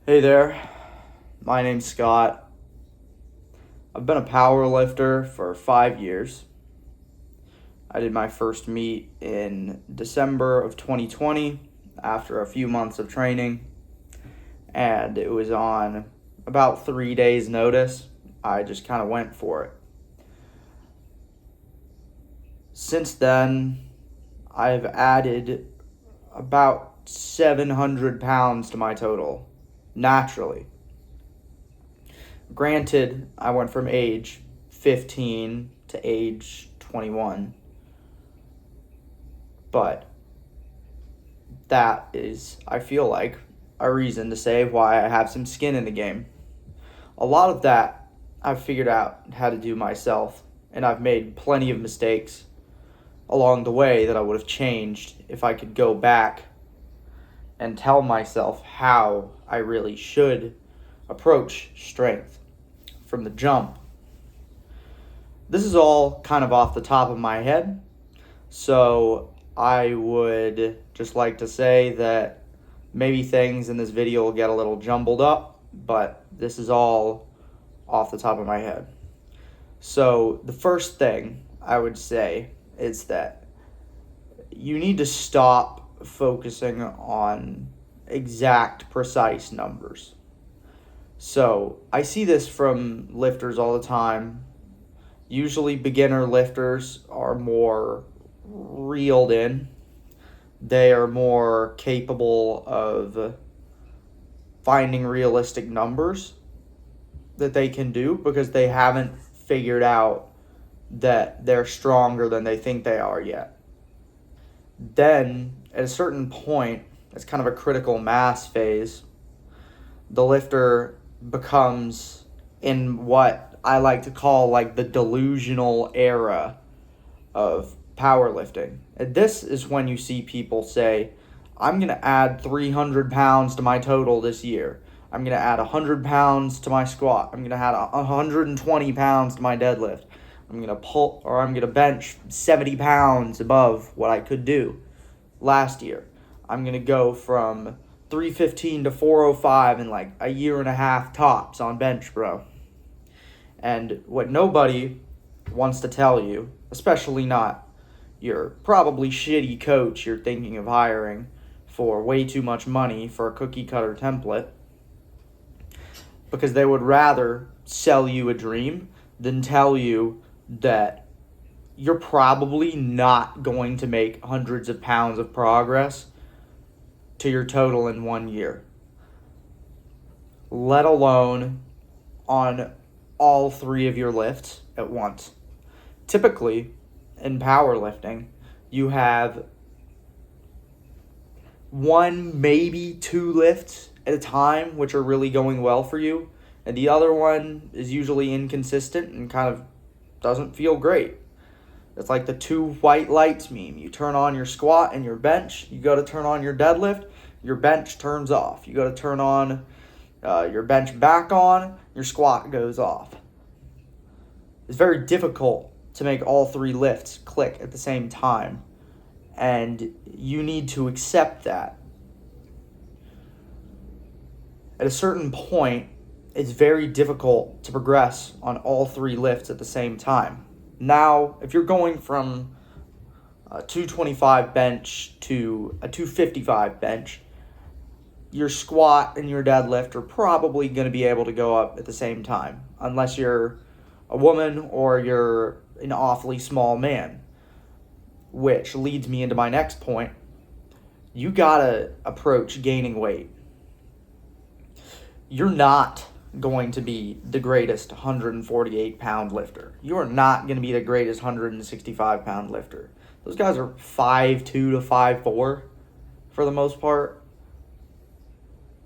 Hey there, my name's Scott. I've been a power lifter for 5 years. I did my first meet in December of 2020 after a few months of training, and it was on about 3 days' notice. I just kind of went for it. Since then, I've added about 700 pounds to my total, naturally. Granted, I went from age 15 to age 21, but that is, I feel like, a reason to say why I have some skin in the game. A lot of that I've figured out how to do myself, and I've made plenty of mistakes along the way that I would have changed if I could go back and tell myself how I really should approach strength from the jump. This is all kind of off the top of my head, so I would just like to say that maybe things in this video will get a little jumbled up, but this is all off the top of my head. So the first thing I would say is that you need to stop focusing on exact, precise numbers. So I see this from lifters all the time. Usually beginner lifters are more reeled in. They are more capable of finding realistic numbers that they can do because they haven't figured out that they're stronger than they think they are yet. Then, at a certain point, it's kind of a critical mass phase, the lifter becomes in what I like to call like the delusional era of powerlifting. And this is when you see people say, I'm going to add 300 pounds to my total this year. I'm going to add 100 pounds to my squat. I'm going to add 120 pounds to my deadlift. I'm going to bench 70 pounds above what I could do last year. I'm going to go from 315 to 405 in like a year and a half tops on bench, bro. And what nobody wants to tell you, especially not your probably shitty coach you're thinking of hiring for way too much money for a cookie cutter template, because they would rather sell you a dream than tell you that you're probably not going to make hundreds of pounds of progress to your total in 1 year, let alone on all three of your lifts at once. Typically, in powerlifting, you have one, maybe two lifts at a time which are really going well for you, and the other one is usually inconsistent and kind of doesn't feel great. It's like the two white lights meme. You turn on your squat and your bench. You go to turn on your deadlift, your bench turns off. You go to turn on your bench back on, your squat goes off. It's very difficult to make all three lifts click at the same time, and you need to accept that. At a certain point, it's very difficult to progress on all three lifts at the same time. Now, if you're going from a 225 bench to a 255 bench, your squat and your deadlift are probably going to be able to go up at the same time, unless you're a woman or you're an awfully small man, which leads me into my next point. You gotta approach gaining weight. You're not going to be the greatest 148-pound lifter. You are not going to be the greatest 165-pound lifter. Those guys are 5'2 to 5'4 for the most part.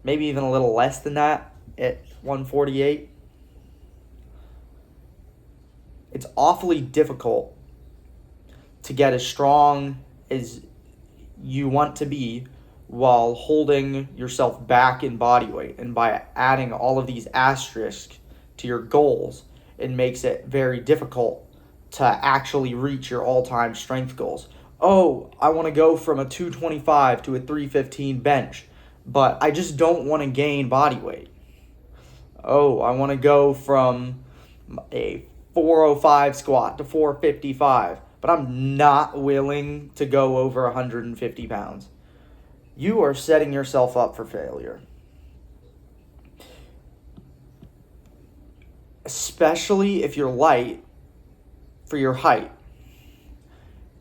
Maybe even a little less than that at 148. It's awfully difficult to get as strong as you want to be while holding yourself back in body weight. And by adding all of these asterisks to your goals, it makes it very difficult to actually reach your all-time strength goals. Oh, I want to go from a 225 to a 315 bench, but I just don't want to gain body weight. Oh, I want to go from a 405 squat to 455, but I'm not willing to go over 150 pounds. You are setting yourself up for failure. Especially if you're light for your height.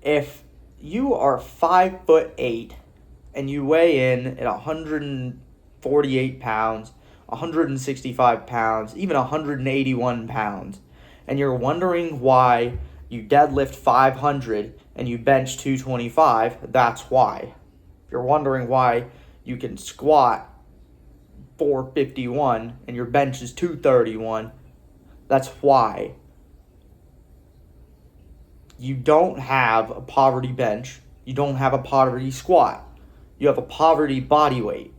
If you are 5'8" and you weigh in at 148 pounds, 165 pounds, even 181 pounds, and you're wondering why you deadlift 500 and you bench 225, that's why. If you're wondering why you can squat 451 and your bench is 231, that's why. You don't have a poverty bench. You don't have a poverty squat. You have a poverty body weight.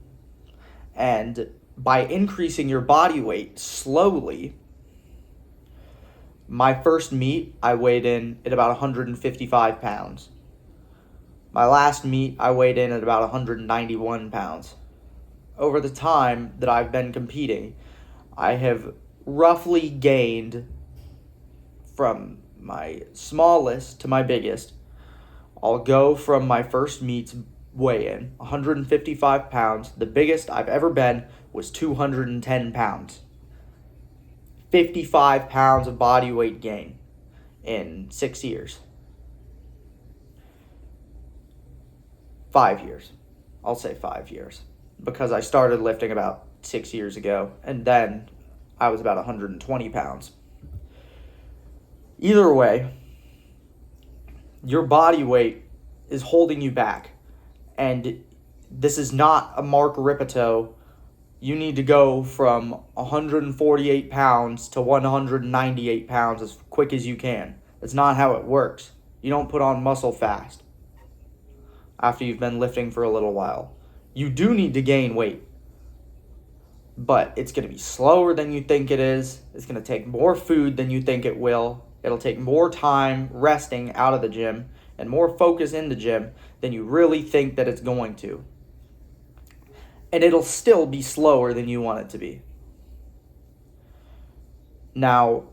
And by increasing your body weight slowly, my first meet, I weighed in at about 155 pounds. My last meet, I weighed in at about 191 pounds. Over the time that I've been competing, I have roughly gained from my smallest to my biggest. I'll go from my first meet's weigh-in, 155 pounds. The biggest I've ever been was 210 pounds. 55 pounds of body weight gain in 6 years. 5 years. I'll say 5 years. Because I started lifting about 6 years ago, and then I was about 120 pounds. Either way, your body weight is holding you back. And this is not a Mark Ripito. You need to go from 148 pounds to 198 pounds as quick as you can. That's not how it works. You don't put on muscle fast after you've been lifting for a little while. You do need to gain weight, but it's going to be slower than you think it is. It's going to take more food than you think it will. It'll take more time resting out of the gym and more focus in the gym than you really think that it's going to. And it'll still be slower than you want it to be. Now,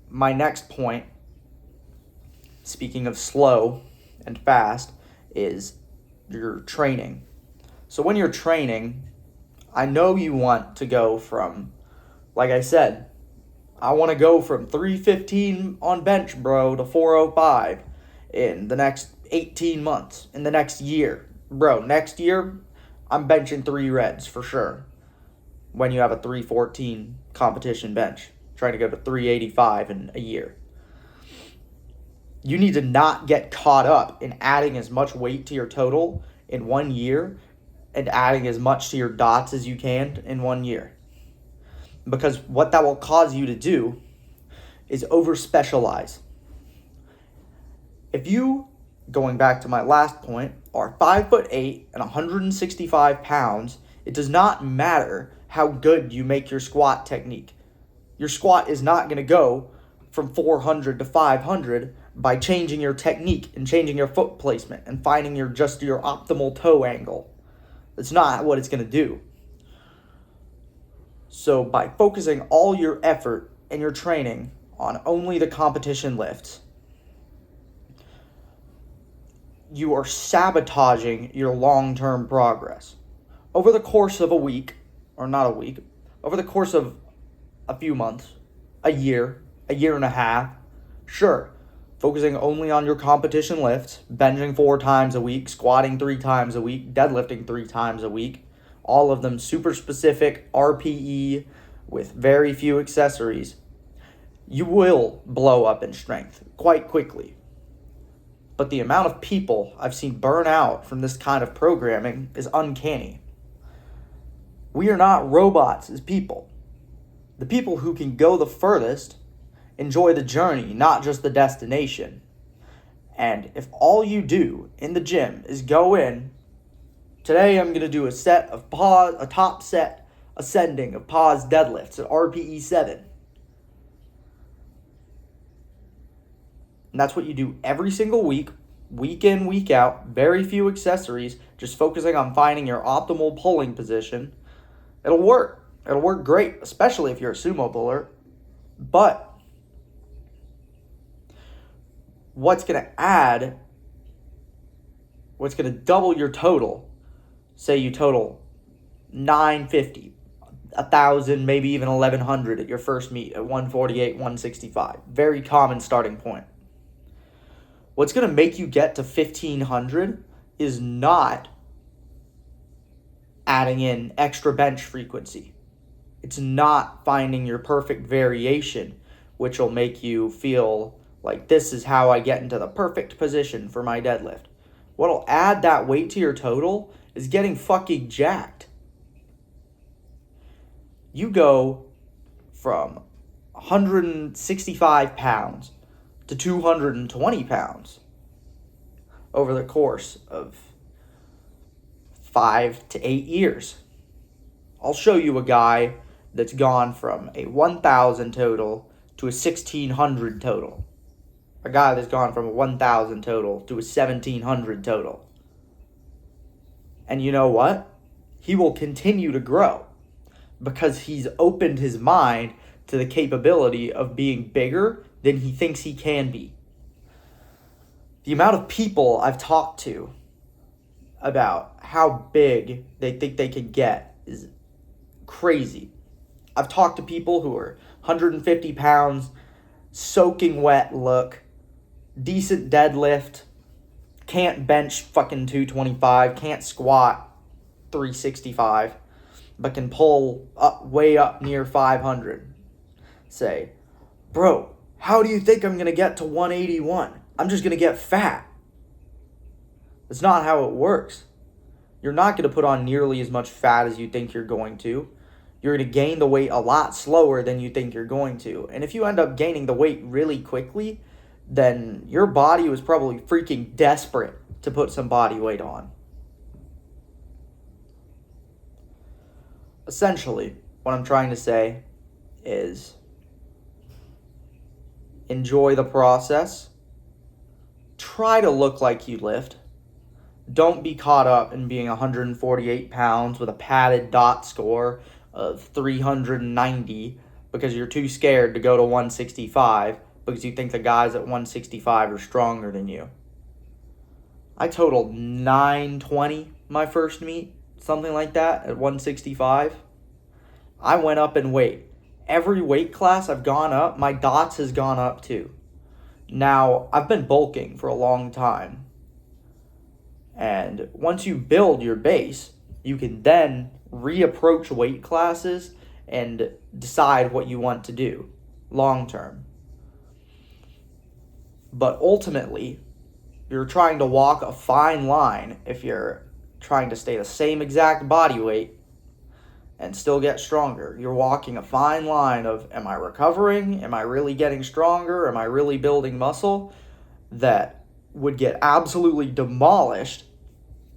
my next point, speaking of slow and fast, is your training. So when you're training, I know you want to go from, like I said, I want to go from 315 on bench, bro, to 405 in the next 18 months, in the next year. Bro, next year, I'm benching 3 reds for sure. When you have a 314 competition bench, trying to go to 385 in a year. You need to not get caught up in adding as much weight to your total in 1 year and adding as much to your dots as you can in 1 year. Because what that will cause you to do is over-specialize. If you, going back to my last point, are 5'8" and 165 pounds, it does not matter how good you make your squat technique. Your squat is not going to go from 400 to 500 by changing your technique and changing your foot placement and finding your optimal toe angle. That's not what it's going to do. So by focusing all your effort and your training on only the competition lifts, you are sabotaging your long-term progress. Over the course of a week, or not a week, over the course of a few months, a year and a half, sure, focusing only on your competition lifts, benching 4 times a week, squatting 3 times a week, deadlifting 3 times a week, all of them super specific RPE with very few accessories, you will blow up in strength quite quickly. But the amount of people I've seen burn out from this kind of programming is uncanny. We are not robots as people. The people who can go the furthest enjoy the journey, not just the destination. And if all you do in the gym is go in, today I'm going to do a top set ascending of pause deadlifts at RPE 7. And that's what you do every single week week in, week out, very few accessories, just focusing on finding your optimal pulling position, it'll work. It'll work great, especially if you're a sumo puller. But what's going to double your total, say you total 950, 1,000, maybe even 1,100 at your first meet at 148, 165. Very common starting point. What's going to make you get to 1,500 is not adding in extra bench frequency. It's not finding your perfect variation, which will make you feel like this is how I get into the perfect position for my deadlift. What'll add that weight to your total is getting fucking jacked. You go from 165 pounds to 220 pounds over the course of 5 to 8 years. I'll show you a guy that's gone from a 1,000 total to a 1,600 total. A guy that's gone from a 1,000 total to a 1,700 total. And you know what? He will continue to grow because he's opened his mind to the capability of being bigger than he thinks he can be. The amount of people I've talked to about how big they think they can get is crazy. I've talked to people who are 150 pounds, soaking wet look, decent deadlift, can't bench fucking 225, can't squat 365, but can pull up way up near 500. Say, bro, how do you think I'm going to get to 181? I'm just going to get fat. That's not how it works. You're not going to put on nearly as much fat as you think you're going to. You're going to gain the weight a lot slower than you think you're going to. And if you end up gaining the weight really quickly, then your body was probably freaking desperate to put some body weight on. Essentially, what I'm trying to say is enjoy the process. Try to look like you lift. Don't be caught up in being 148 pounds with a padded dot score of 390 because you're too scared to go to 165 because you think the guys at 165 are stronger than you. I totaled 920 my first meet, something like that, at 165. I went up in weight. Every weight class I've gone up, my dots has gone up too. Now, I've been bulking for a long time. And once you build your base, you can then reapproach weight classes and decide what you want to do long term. But ultimately, you're trying to walk a fine line if you're trying to stay the same exact body weight and still get stronger. You're walking a fine line of, am I recovering? Am I really getting stronger? Am I really building muscle? That would get absolutely demolished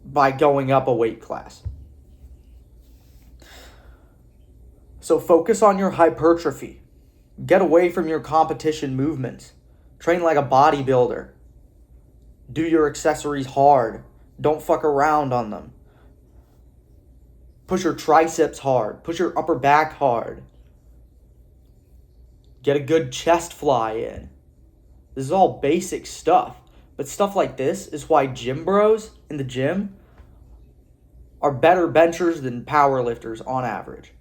by going up a weight class. So focus on your hypertrophy. Get away from your competition movements. Train like a bodybuilder. Do your accessories hard. Don't fuck around on them. Push your triceps hard. Push your upper back hard. Get a good chest fly in. This is all basic stuff. But stuff like this is why gym bros in the gym are better benchers than powerlifters on average.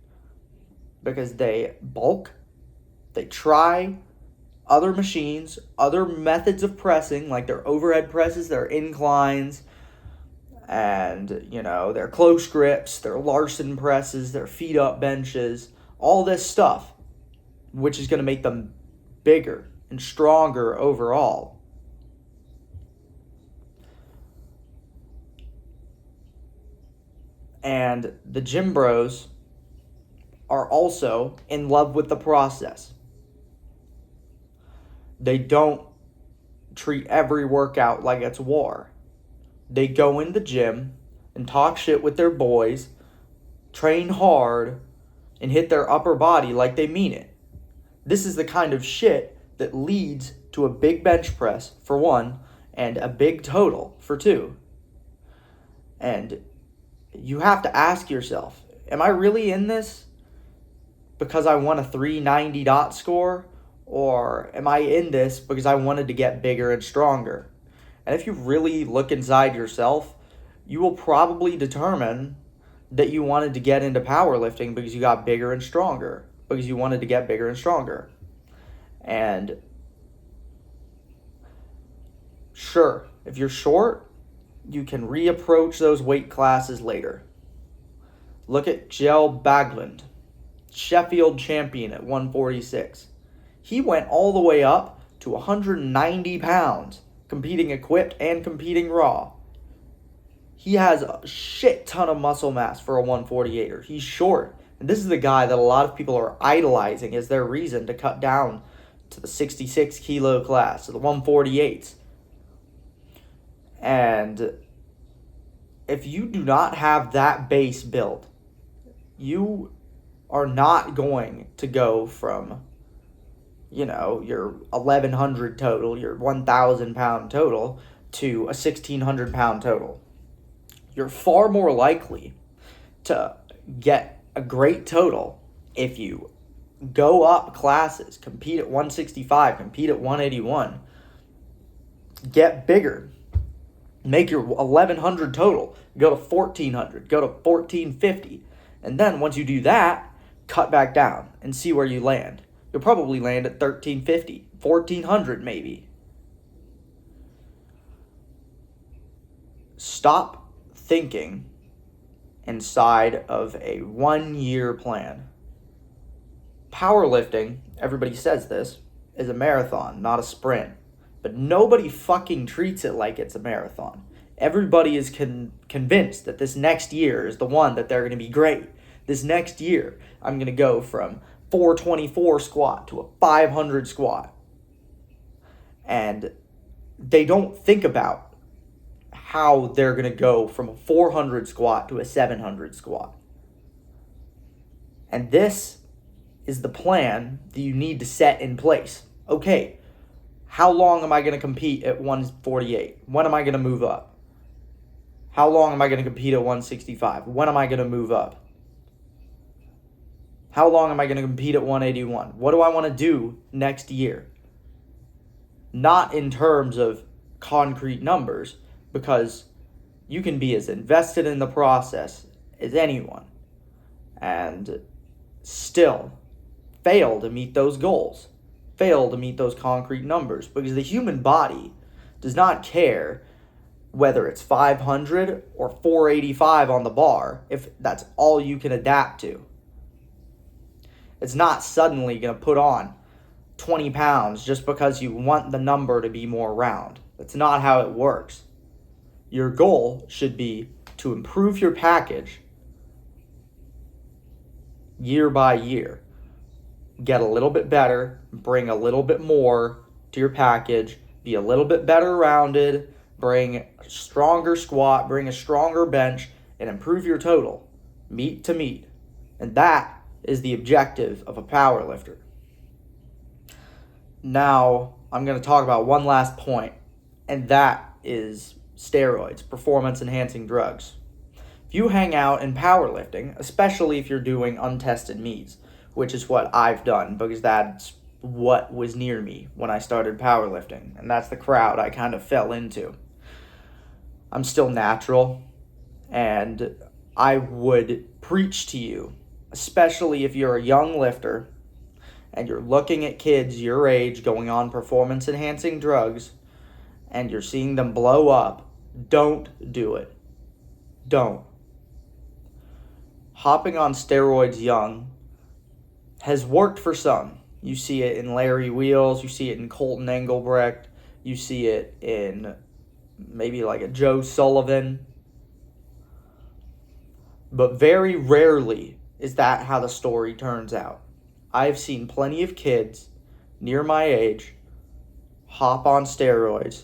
Because they bulk, they try other machines, other methods of pressing, like their overhead presses, their inclines, and, their close grips, their Larson presses, their feet up benches, all this stuff, which is going to make them bigger and stronger overall. And the gym bros are also in love with the process. They don't treat every workout like it's war. They go in the gym and talk shit with their boys, train hard, and hit their upper body like they mean it. This is the kind of shit that leads to a big bench press, for one, and a big total for 2. And you have to ask yourself, am I really in this because I want a 390 dot score? Or am I in this because I wanted to get bigger and stronger? And if you really look inside yourself, you will probably determine that you wanted to get into powerlifting because you got bigger and stronger, because you wanted to get bigger and stronger. And sure, if you're short, you can reapproach those weight classes later. Look at Jel Bagland, Sheffield champion at 146. He went all the way up to 190 pounds, competing equipped and competing raw. He has a shit ton of muscle mass for a 148er. He's short. And this is the guy that a lot of people are idolizing as their reason to cut down to the 66 kilo class, to the 148s. And if you do not have that base built, you are not going to go from, your 1,100 total, your 1,000 pound total, to a 1,600 pound total. You're far more likely to get a great total if you go up classes, compete at 165, compete at 181, get bigger, make your 1,100 total, go to 1,400, go to 1,450, and then once you do that, cut back down and see where you land. You'll probably land at 1,350, 1,400 maybe. Stop thinking inside of a 1-year plan. Powerlifting, everybody says this, is a marathon, not a sprint. But nobody fucking treats it like it's a marathon. Everybody is convinced that this next year is the one that they're going to be great. This next year, I'm going to go from 424 squat to a 500 squat. And they don't think about how they're going to go from a 400 squat to a 700 squat. And this is the plan that you need to set in place. Okay, how long am I going to compete at 148? When am I going to move up? How long am I going to compete at 165? When am I going to move up? How long am I going to compete at 181? What do I want to do next year? Not in terms of concrete numbers, because you can be as invested in the process as anyone and still fail to meet those goals, fail to meet those concrete numbers, because the human body does not care whether it's 500 or 485 on the bar if that's all you can adapt to. It's not suddenly going to put on 20 pounds just because you want the number to be more round. That's not how it works. Your goal should be to improve your package year by year. Get a little bit better, bring a little bit more to your package, be a little bit better rounded, bring a stronger squat, bring a stronger bench, and improve your total, meet to meet. And that is the objective of a powerlifter. Now, I'm going to talk about one last point, and that is steroids, performance-enhancing drugs. If you hang out in powerlifting, especially if you're doing untested meets, which is what I've done because that's what was near me when I started powerlifting, and that's the crowd I kind of fell into. I'm still natural, and I would preach to you, especially if you're a young lifter and you're looking at kids your age going on performance-enhancing drugs and you're seeing them blow up, don't do it. Don't. Hopping on steroids young has worked for some. You see it in Larry Wheels, you see it in Colton Engelbrecht, you see it in maybe like a Joe Sullivan. But very rarely is that how the story turns out. I've seen plenty of kids near my age hop on steroids.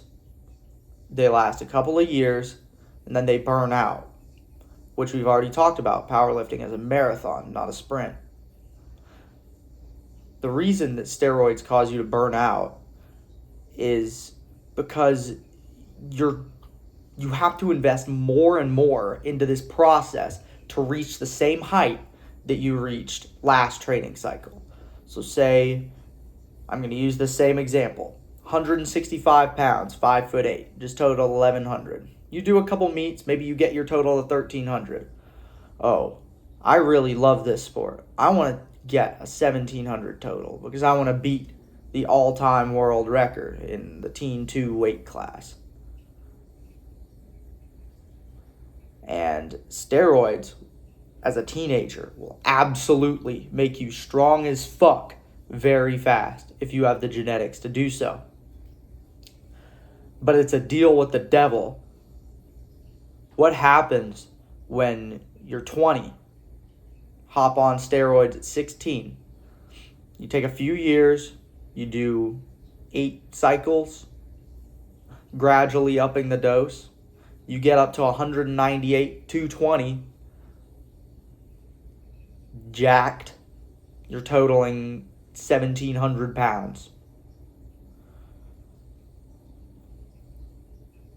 They last a couple of years, and then they burn out, which we've already talked about. Powerlifting is a marathon, not a sprint. The reason that steroids cause you to burn out is because you have to invest more and more into this process to reach the same height that you reached last training cycle. So say, I'm going to use the same example. 165 pounds, 5'8", just total 1100. You do a couple meets, maybe you get your total of 1300. Oh, I really love this sport. I want to get a 1700 total because I want to beat the all-time world record in the Teen 2 weight class. And steroids as a teenager will absolutely make you strong as fuck very fast if you have the genetics to do so. But it's a deal with the devil. What happens when you're 20? Hop on steroids at 16. You take a few years, you do 8 cycles, gradually upping the dose. You get up to 198, 220, jacked. You're totaling 1,700 pounds.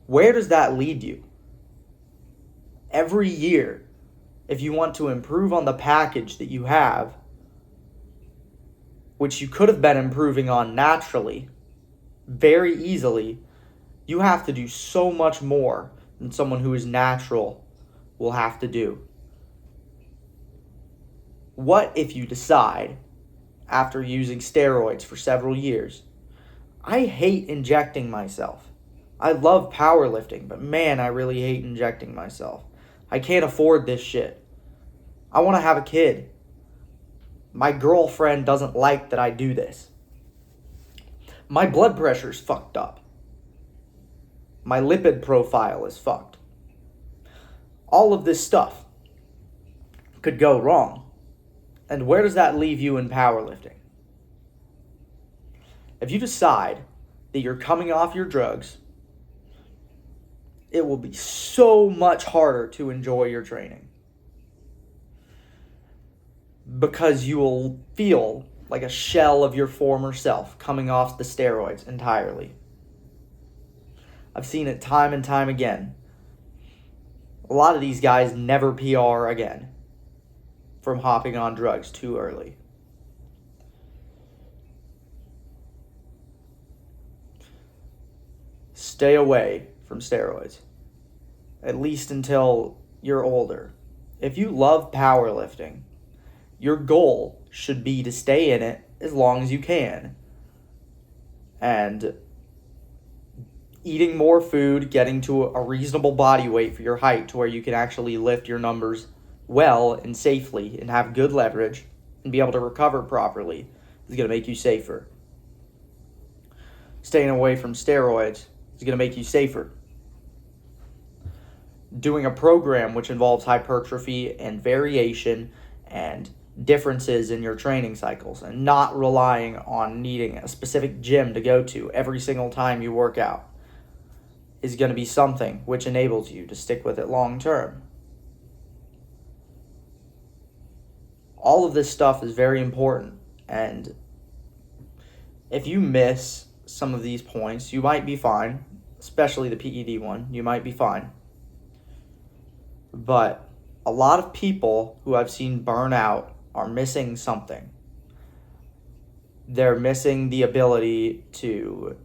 Where does that lead you? Every year, if you want to improve on the package that you have, which you could have been improving on naturally, very easily, you have to do so much more than someone who is natural will have to do. What if you decide, after using steroids for several years, I hate injecting myself. I love powerlifting, but man, I really hate injecting myself. I can't afford this shit. I want to have a kid. My girlfriend doesn't like that I do this. My blood pressure's fucked up. My lipid profile is fucked. All of this stuff could go wrong. And where does that leave you in powerlifting? If you decide that you're coming off your drugs, it will be so much harder to enjoy your training. Because you will feel like a shell of your former self coming off the steroids entirely. I've seen it time and time again. A lot of these guys never PR again from hopping on drugs too early. Stay away from steroids, at least until you're older. If you love powerlifting, your goal should be to stay in it as long as you can. And eating more food, getting to a reasonable body weight for your height to where you can actually lift your numbers well and safely and have good leverage and be able to recover properly is going to make you safer. Staying away from steroids is going to make you safer. Doing a program which involves hypertrophy and variation and differences in your training cycles and not relying on needing a specific gym to go to every single time you work out is going to be something which enables you to stick with it long term. All of this stuff is very important, and if you miss some of these points, you might be fine, especially the PED one, you might be fine. But a lot of people who I've seen burn out are missing something. They're missing the ability to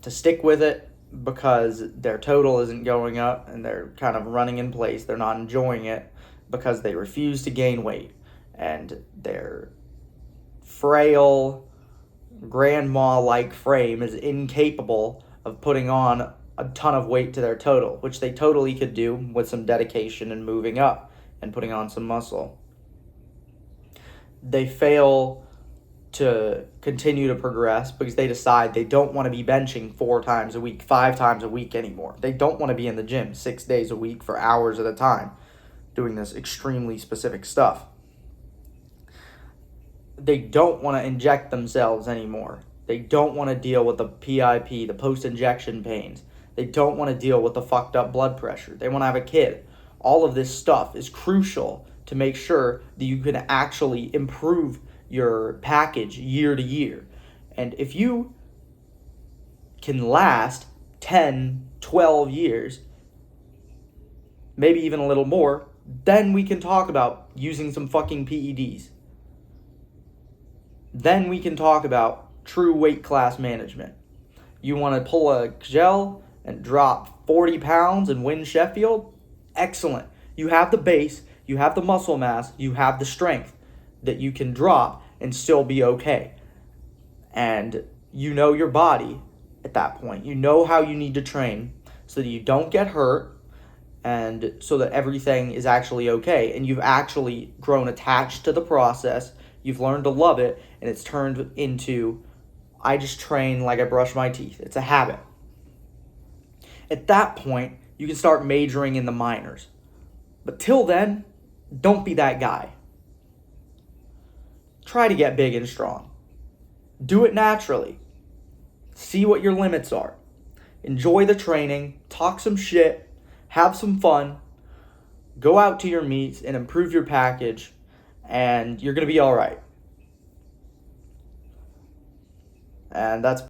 stick with it because their total isn't going up and they're kind of running in place. They're not enjoying it because they refuse to gain weight. And their frail, grandma-like frame is incapable of putting on a ton of weight to their total, which they totally could do with some dedication and moving up and putting on some muscle. They fail to continue to progress because they decide they don't want to be benching 4 times a week, 5 times a week anymore. They don't want to be in the gym 6 days a week for hours at a time doing this extremely specific stuff. They don't want to inject themselves anymore. They don't want to deal with the PIP, the post-injection pains. They don't want to deal with the fucked up blood pressure. They want to have a kid. All of this stuff is crucial to make sure that you can actually improve your package year to year. And if you can last 10, 12 years, maybe even a little more, then we can talk about using some fucking PEDs. Then we can talk about true weight class management. You want to pull a gel and drop 40 pounds and win Sheffield? Excellent. You have the base, you have the muscle mass, you have the strength that you can drop and still be okay. And you know your body at that point. You know how you need to train so that you don't get hurt and so that everything is actually okay. And you've actually grown attached to the process. You've learned to love it, and it's turned into, I just train like I brush my teeth. It's a habit. At that point, you can start majoring in the minors. But till then, don't be that guy. Try to get big and strong. Do it naturally. See what your limits are. Enjoy the training, talk some shit, have some fun, go out to your meets and improve your package, and you're going to be all right. And that's